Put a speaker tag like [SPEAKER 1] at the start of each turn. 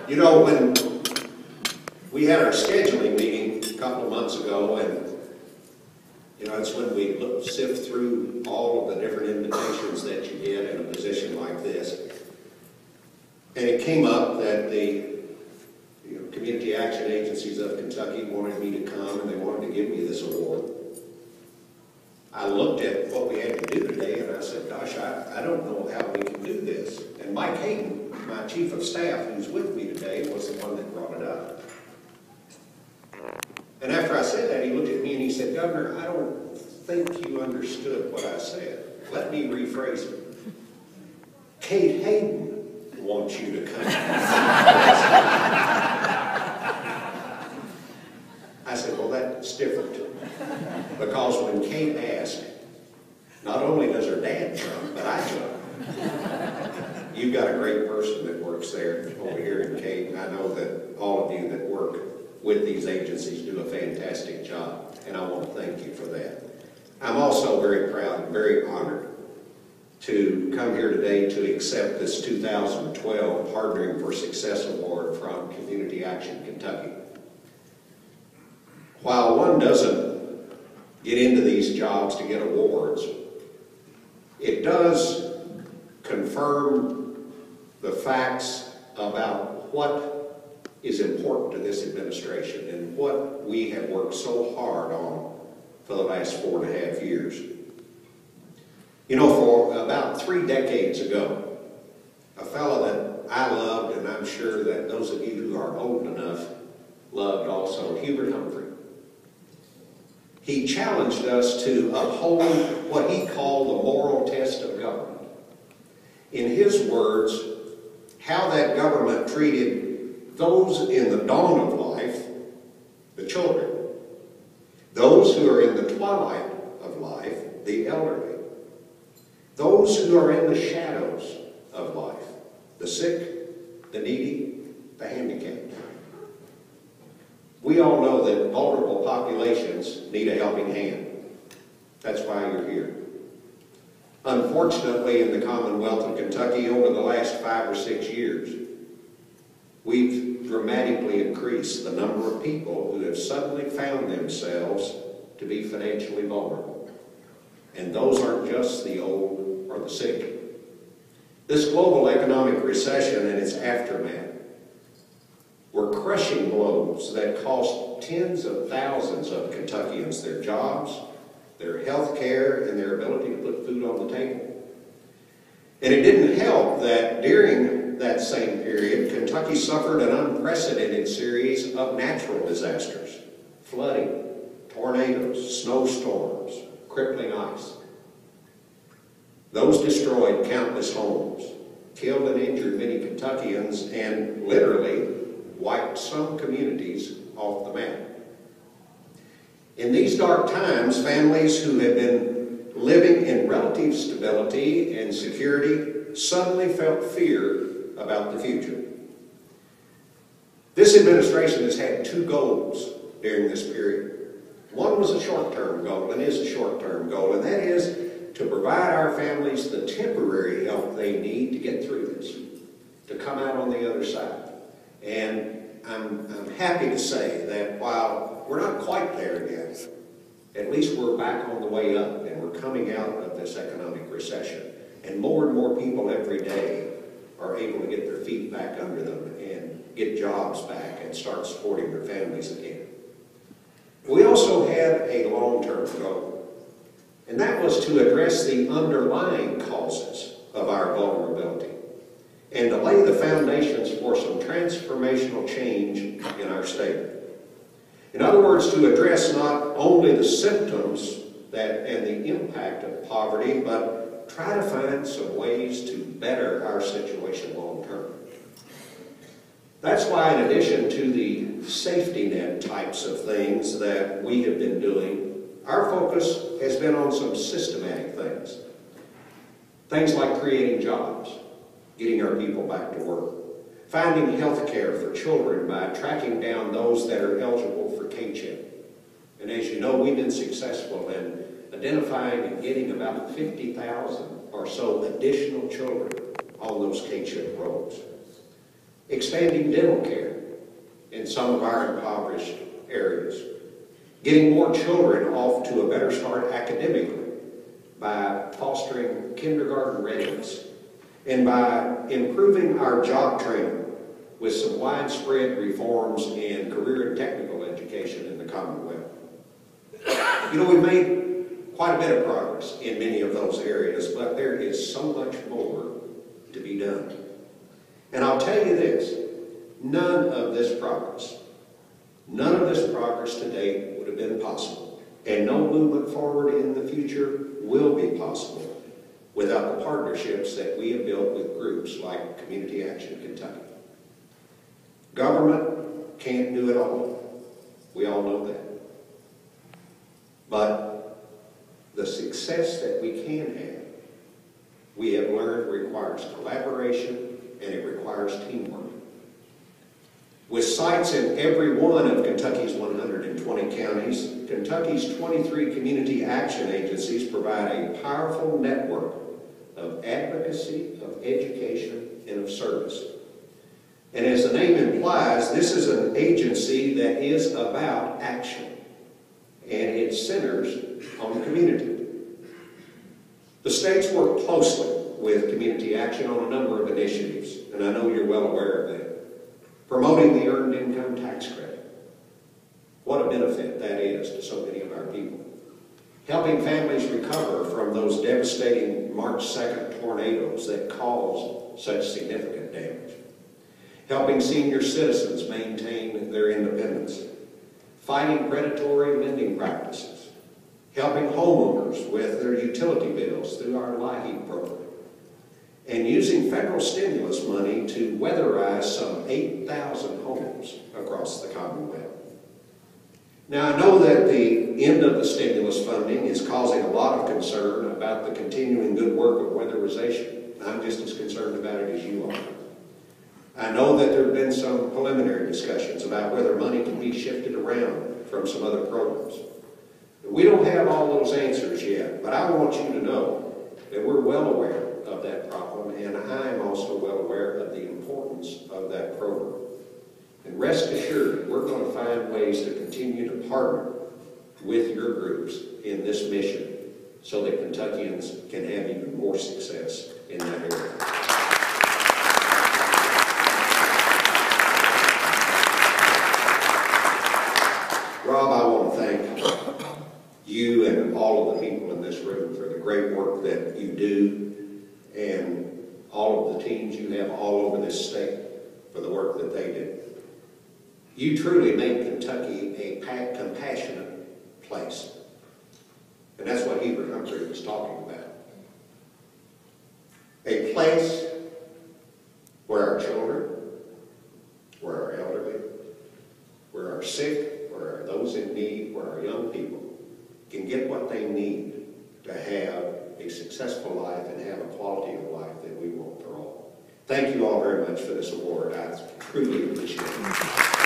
[SPEAKER 1] You know, when we had our scheduling meeting a couple of months ago, and you know, it's when we sift through all of the different invitations that you get in a position like this. And it came up that the community action agencies of Kentucky wanted me to come, and they wanted to give me this award. I looked at what we had to do today, and I said, gosh, I don't know how we can do this. And Mike Hayden, my chief of staff, who's with me today, was the one that brought it up. And after I said that, he looked at me and he said, Governor, I don't think you understood what I said. Let me rephrase it. Kate Hayden wants you to come. I said, well, that's different. Because when Kate asked, not only does her dad jump, but I jump. You've got a great person that works there over here in Kate, and I know that all of you that work with these agencies do a fantastic job, and I want to thank you for that. I'm also very proud and very honored to come here today to accept this 2012 Partnering for Success Award from Community Action Kentucky. While one doesn't get into these jobs to get awards, it does confirm the facts about what is important to this administration and what we have worked so hard on for the last 4.5 years. You know, for about 3 decades ago, a fellow that I loved, and I'm sure that those of you who are old enough loved also, Hubert Humphrey. He challenged us to uphold what he called the moral test of government. In his words, how that government treated those in the dawn of life, the children, those who are in the twilight of life, the elderly, those who are in the shadows of life, the sick, the needy, the handicapped. We all know that vulnerable populations need a helping hand. That's why you're here. Unfortunately, in the Commonwealth of Kentucky, over the last 5 or 6 years, we've dramatically increased the number of people who have suddenly found themselves to be financially vulnerable. And those aren't just the old or the sick. This global economic recession and its aftermath were crushing blows that cost tens of thousands of Kentuckians their jobs, their health care, and their ability to put food on the table. And it didn't help that during that same period, Kentucky suffered an unprecedented series of natural disasters: flooding, tornadoes, snowstorms, crippling ice. Those destroyed countless homes, killed and injured many Kentuckians, and literally wiped some communities off the map. In these dark times, families who had been living in relative stability and security suddenly felt fear about the future. This administration has had 2 goals during this period. One was a short-term goal, and is a short-term goal, and that is to provide our families the temporary help they need to get through this, to come out on the other side. And I'm happy to say that while we're not quite there yet, at least we're back on the way up, and we're coming out of this economic recession. And more people every day are able to get their feet back under them and get jobs back and start supporting their families again. We also had a long-term goal, and that was to address the underlying causes of our vulnerability and to lay the foundations for some transformational change in our state. In other words, to address not only the symptoms and the impact of poverty, but try to find some ways to better our situation long term. That's why, in addition to the safety net types of things that we have been doing, our focus has been on some systematic things. Things like creating jobs, getting our people back to work, finding health care for children by tracking down those that are eligible for K-CHIP. And as you know, we've been successful in identifying and getting about 50,000 or so additional children on those K-CHIP rolls. expanding dental care in some of our impoverished areas, getting more children off to a better start academically by fostering kindergarten readiness, and by improving our job training with some widespread reforms in career and technical education in the Commonwealth. You know, we've made quite a bit of progress in many of those areas, but there is so much more to be done. And I'll tell you this, none of this progress to date would have been possible, and no movement forward in the future will be possible without the partnerships that we have built with groups like Community Action Kentucky. Government can't do it all. We all know that. But the success that we can have, we have learned requires collaboration and it requires teamwork. With sites in every one of Kentucky's 120 counties, Kentucky's 23 community action agencies provide a powerful network of advocacy, of education, and of service. And as the name implies, this is an agency that is about action, and it centers on the community. The states work closely with Community Action on a number of initiatives, and I know you're well aware of that. Promoting the Earned Income Tax Credit. What a benefit that is to so many of our people. Helping families recover from those devastating March 2nd tornadoes that caused such significant damage. Helping senior citizens maintain their independence. Fighting predatory lending practices. Helping homeowners with their utility bills through our LIHEAP program. And using federal stimulus money to weatherize some 8,000 homes across the Commonwealth. Now, I know that the end of the stimulus funding is causing a lot of concern about the continuing good work of weatherization. I'm just as concerned about it as you are. I know that there have been some preliminary discussions about whether money can be shifted around from some other programs. We don't have all those answers yet, but I want you to know that we're well aware of that problem, and I am also well aware of the importance of that program. And rest assured, we're going to find ways to continue to partner with your groups in this mission so that Kentuckians can have even more success in that area. Rob, I want to thank you and all of the people in this room for the great work that you do, and all of the teams you have all over this state for the work that they do. You truly make Kentucky a compassionate place. And that's what Hubert Humphrey was talking about. A place where our children, where our elderly, where our sick, where those in need, where our young people can get what they need to have a successful life and have a quality of life that we want for all. Thank you all very much for this award. I truly appreciate it.